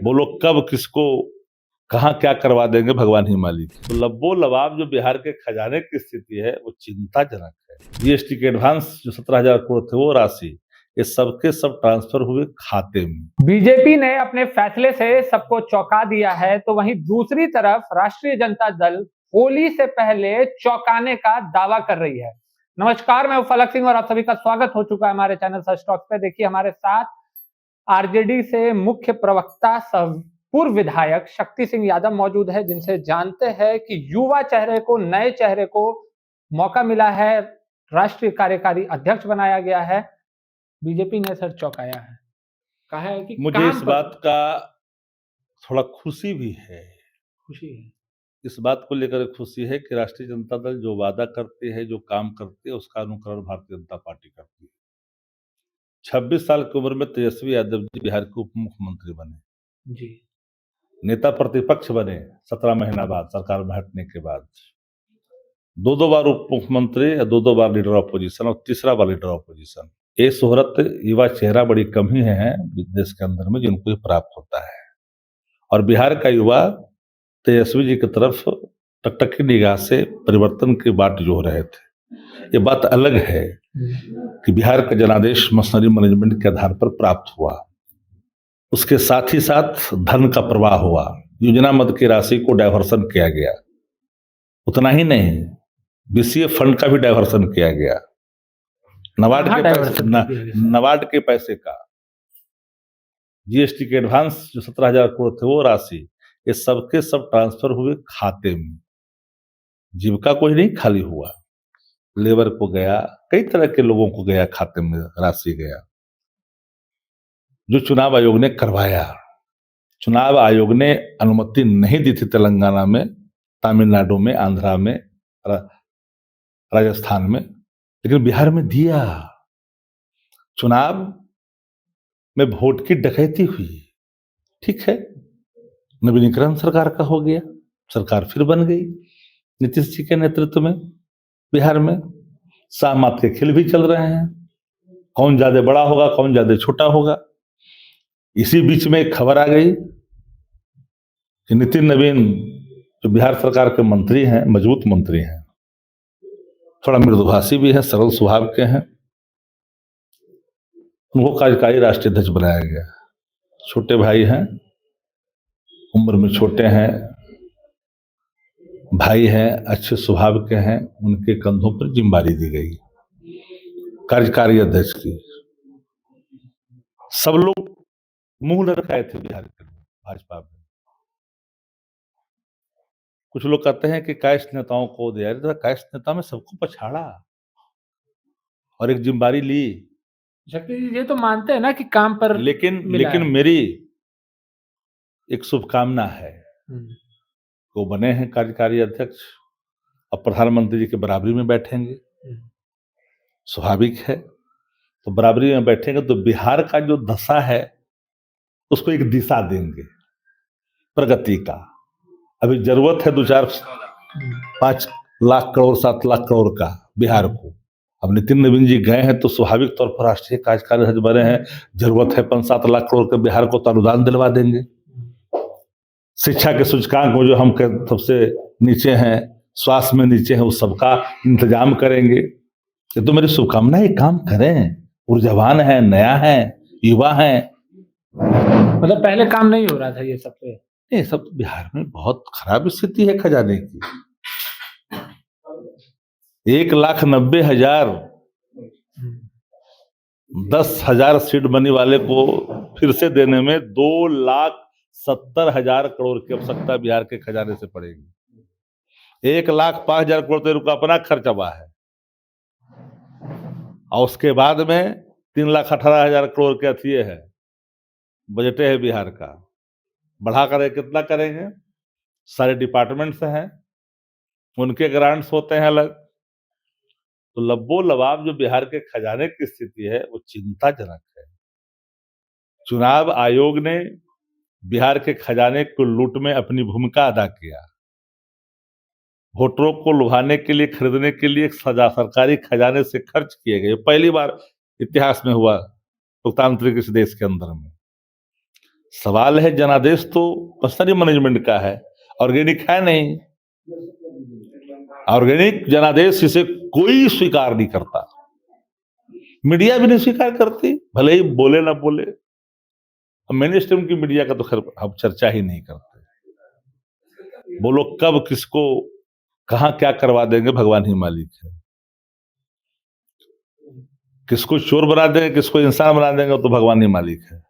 वो लोग कब किसको कहाँ क्या करवा देंगे भगवान ही मालिक। तो लब्बो लबाब जो बिहार के खजाने की स्थिति है वो चिंताजनक है। जीएसटी के एडवांस जो 17,000 करोड़ थे वो राशि ये सबके सब ट्रांसफर हुए खाते में। बीजेपी ने अपने फैसले से सबको चौंका दिया है, तो वहीं दूसरी तरफ राष्ट्रीय जनता दल होली से पहले चौंकाने का दावा कर रही है। नमस्कार, मैं फलक सिंह और आप सभी का स्वागत हो चुका है हमारे चैनल सच टॉक पे। देखिए, हमारे साथ आरजेडी से मुख्य प्रवक्ता सह पूर्व विधायक शक्ति सिंह यादव मौजूद है, जिनसे जानते हैं कि युवा चेहरे को, नए चेहरे को मौका मिला है, राष्ट्रीय कार्यकारी अध्यक्ष बनाया गया है। बीजेपी ने सर चौंकाया है, कहा है कि मुझे इस बात का थोड़ा खुशी भी है। इस बात को लेकर खुशी है कि राष्ट्रीय जनता दल जो वादा करती है, जो काम करती है, उसका अनुकरण भारतीय जनता पार्टी करती है। 26 साल की उम्र में तेजस्वी यादव जी बिहार के उप मुख्यमंत्री बने जी, नेता प्रतिपक्ष बने 17 महीना बाद सरकार में हटने के बाद। दो बार उप मुख्यमंत्री, 2 बार लीडर ऑपोजिशन और तीसरा बार लीडर ऑपोजिशन। ये शोहरत युवा चेहरा बड़ी कम ही है देश के अंदर में जिनको ये प्राप्त होता है। और बिहार का युवा तेजस्वी जी की तरफ टकटकी निगाह से परिवर्तन की बाट जोह रहे थे। ये बात अलग है कि बिहार का जनादेश मशीनरी मैनेजमेंट के आधार पर प्राप्त हुआ, उसके साथ ही साथ धन का प्रवाह हुआ, योजना मद की राशि को डायवर्सन किया गया। उतना ही नहीं, बीसीए फंड का भी डायवर्सन किया गया, नबार्ड के पैसे का, जीएसटी के एडवांस जो 17,000 करोड़ थे वो राशि ये सबके सब ट्रांसफर हुए खाते में। जीविका कोई नहीं खाली हुआ, लेबर को गया, कई तरह के लोगों को गया, खाते में राशि गया। जो चुनाव आयोग ने करवाया, चुनाव आयोग ने अनुमति नहीं दी थी तेलंगाना में, तमिलनाडु में, आंध्रा में, राजस्थान में, लेकिन बिहार में दिया। चुनाव में वोट की डकैती हुई, ठीक है, नवीनीकरण सरकार का हो गया, सरकार फिर बन गई नीतीश जी के नेतृत्व में। बिहार में सामात के खेल भी चल रहे हैं, कौन ज्यादा बड़ा होगा, कौन ज्यादा छोटा होगा। इसी बीच में एक खबर आ गई कि नितिन नवीन जो बिहार सरकार के मंत्री हैं, मजबूत मंत्री हैं, थोड़ा मृदुभाषी भी है, सरल स्वभाव के हैं, उनको कार्यकारी राष्ट्रीय अध्यक्ष बनाया गया। छोटे भाई हैं, उम्र में छोटे हैं, भाई हैं, अच्छे स्वभाव के हैं, उनके कंधों पर जिम्मेदारी दी गई कार्यकारी अध्यक्ष की। सब लोग मुंह लटकाए थे बिहार के भाजपा में। कुछ लोग कहते हैं कि कास्ट नेताओं को दिया, कास्ट नेता में सबको पछाड़ा और एक जिम्मेदारी ली। शक्ति जी ये तो मानते हैं ना कि काम पर लेकिन मेरी एक शुभकामना है, वो बने हैं कार्यकारी अध्यक्ष, अब प्रधानमंत्री जी के बराबरी में बैठेंगे, स्वाभाविक है। तो बराबरी में बैठेंगे तो बिहार का जो दशा है उसको एक दिशा देंगे प्रगति का। अभी जरूरत है 5 लाख करोड़ 7 लाख करोड़ का बिहार को। अब नितिन नवीन जी गए हैं तो स्वाभाविक तौर पर राष्ट्रीय कार्यकारी अध्यक्ष बने हैं, जरूरत है 5-7 लाख करोड़ के बिहार को तो अनुदान दिलवा देंगे। शिक्षा के सूचकांक में जो हम सबसे नीचे हैं, स्वास्थ्य में नीचे हैं, उस सबका इंतजाम करेंगे। ये तो मेरी शुभकामना है, काम करें, ऊर्जावान है, नया है, युवा है। मतलब पहले काम नहीं हो रहा था ये सब पे? ये सब बिहार में बहुत खराब स्थिति है खजाने की। 1,90,000 10,000 सीट बनी वाले को फिर से देने में 2,70,000 करोड़ की आवश्यकता बिहार के खजाने से पड़ेगी। 1,05,000 करोड़ तो इनका अपना खर्च हुआ है, और उसके बाद में 3,18,000 करोड़ के अथिये है, बजटे है बिहार का। बढ़ा कर कितना करेंगे? सारे डिपार्टमेंट्स हैं, उनके ग्रांट्स होते हैं अलग। तो लब्बो लबाब जो बिहार के खजाने की स्थिति है वो चिंताजनक है। चुनाव आयोग ने बिहार के खजाने को लूट में अपनी भूमिका अदा किया। वोटरों को लुभाने के लिए, खरीदने के लिए सरकारी खजाने से खर्च किए गए। पहली बार इतिहास में हुआ लोकतांत्रिक इस देश के अंदर में। सवाल है जनादेश तो पर्सनली मैनेजमेंट का है, ऑर्गेनिक है नहीं। ऑर्गेनिक जनादेश इसे कोई स्वीकार नहीं करता, मीडिया भी नहीं स्वीकार करती, भले ही बोले ना बोले। मेन स्ट्रीम की मीडिया का तो खैर हम चर्चा ही नहीं करते। वो लोग कब किसको कहां क्या करवा देंगे भगवान ही मालिक है। किसको चोर बना देंगे, किसको इंसान बना देंगे, तो भगवान ही मालिक है।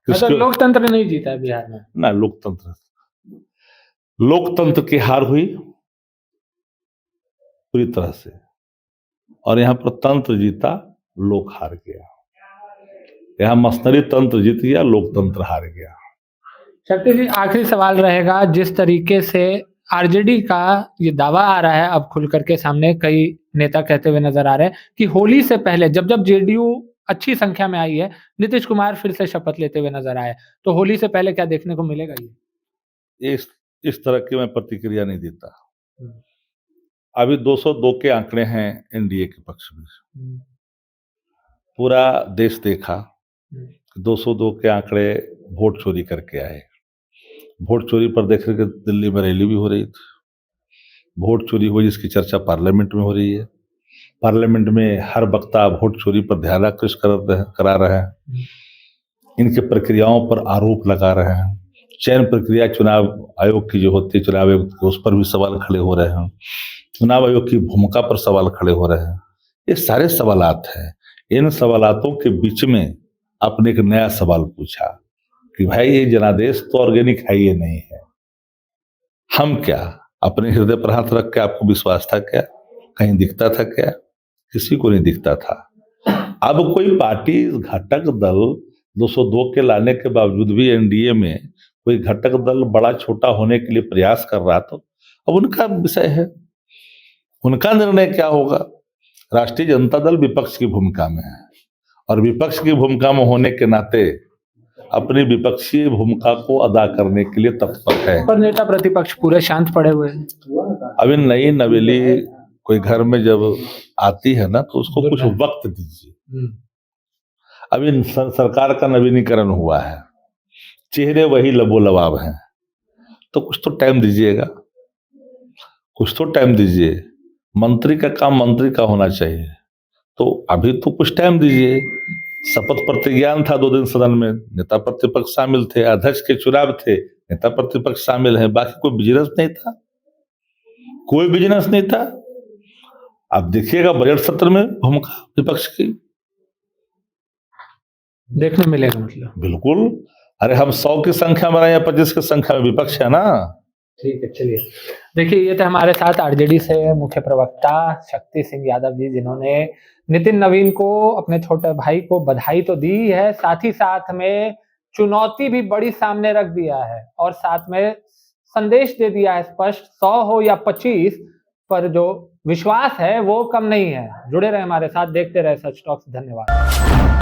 मतलब लोकतंत्र नहीं जीता है बिहार में ना, लोकतंत्र की हार हुई पूरी तरह से, और यहाँ पर तंत्र जीता, लोक हार गया। यहाँ मशीनरी तंत्र जीत गया, लोकतंत्र हार गया। शक्ति जी, आखिरी सवाल रहेगा, जिस तरीके से आरजेडी का ये दावा आ रहा है अब खुल करके सामने, कई नेता कहते हुए नजर आ रहे हैं कि होली से पहले जब जेडीयू अच्छी संख्या में आई है, नीतीश कुमार फिर से शपथ लेते हुए नजर आए, तो होली से पहले क्या देखने को मिलेगा? ये इस तरह की मैं प्रतिक्रिया नहीं देता। अभी 202 के आंकड़े हैं एनडीए के पक्ष में। पूरा देश देखा 202 के आंकड़े वोट चोरी करके आए। वोट चोरी पर देख रहे दिल्ली में रैली भी हो रही थी, वोट चोरी हुई जिसकी चर्चा पार्लियामेंट में हो रही है। पार्लियामेंट में हर वक्ता वोट चोरी पर ध्यान आकृष्ट करा रहे हैं, इनके प्रक्रियाओं पर आरोप लगा रहे हैं। चयन प्रक्रिया चुनाव आयोग की जो होती है, चुनाव आयोग की, उस पर भी सवाल खड़े हो रहे हैं। चुनाव आयोग की भूमिका पर सवाल खड़े हो रहे हैं। ये सारे सवालात हैं। इन सवालातों के बीच में आपने एक नया सवाल पूछा कि भाई ये जनादेश तो ऑर्गेनिक है, ये नहीं है। हम क्या अपने हृदय पर हाथ रख के, आपको विश्वास था क्या? कहीं दिखता था क्या? किसी को नहीं दिखता था। अब कोई पार्टी घटक दल 202 के लाने के बावजूद भी एनडीए में कोई घटक दल बड़ा छोटा होने के लिए प्रयास कर रहा, तो अब उनका विषय है, उनका निर्णय क्या होगा। राष्ट्रीय जनता दल विपक्ष की भूमिका में है, और विपक्ष की भूमिका में होने के नाते अपनी विपक्षीय भूमिका को अदा करने के लिए तत्पर है। पर नेता प्रतिपक्ष पूरे शांत पड़े हुए हैं। अभी नई नवेली कोई घर में जब आती है ना, तो उसको कुछ वक्त दीजिए। अभी सरकार का नवीनीकरण हुआ है, चेहरे वही लबोलबाब हैं, तो कुछ तो टाइम दीजिएगा, कुछ तो टाइम दीजिए। मंत्री का काम मंत्री का होना चाहिए, तो अभी तो कुछ टाइम दीजिए। शपथ प्रतिज्ञान था 2 दिन सदन में, नेता प्रतिपक्ष शामिल थे, अध्यक्ष के चुनाव थे, नेता प्रतिपक्ष शामिल हैं, बाकी कोई बिजनेस नहीं था, कोई बिजनेस नहीं था। अब देखिएगा बजट सत्र में भूमिका विपक्ष की देखने मिलेगा, मतलब बिल्कुल। अरे हम 100 की संख्या में रहे हैं, 25 की संख्या में विपक्ष है ना। ठीक है, चलिए। देखिए, ये थे हमारे साथ आरजेडी से मुख्य प्रवक्ता शक्ति सिंह यादव जी, जिन्होंने नितिन नवीन को, अपने छोटे भाई को बधाई तो दी है, साथ ही साथ में चुनौती भी बड़ी सामने रख दिया है, और साथ में संदेश दे दिया है स्पष्ट, 100 हो या 25, पर जो विश्वास है वो कम नहीं है। जुड़े रहे हमारे साथ, देखते रहे सच टॉक्स। धन्यवाद।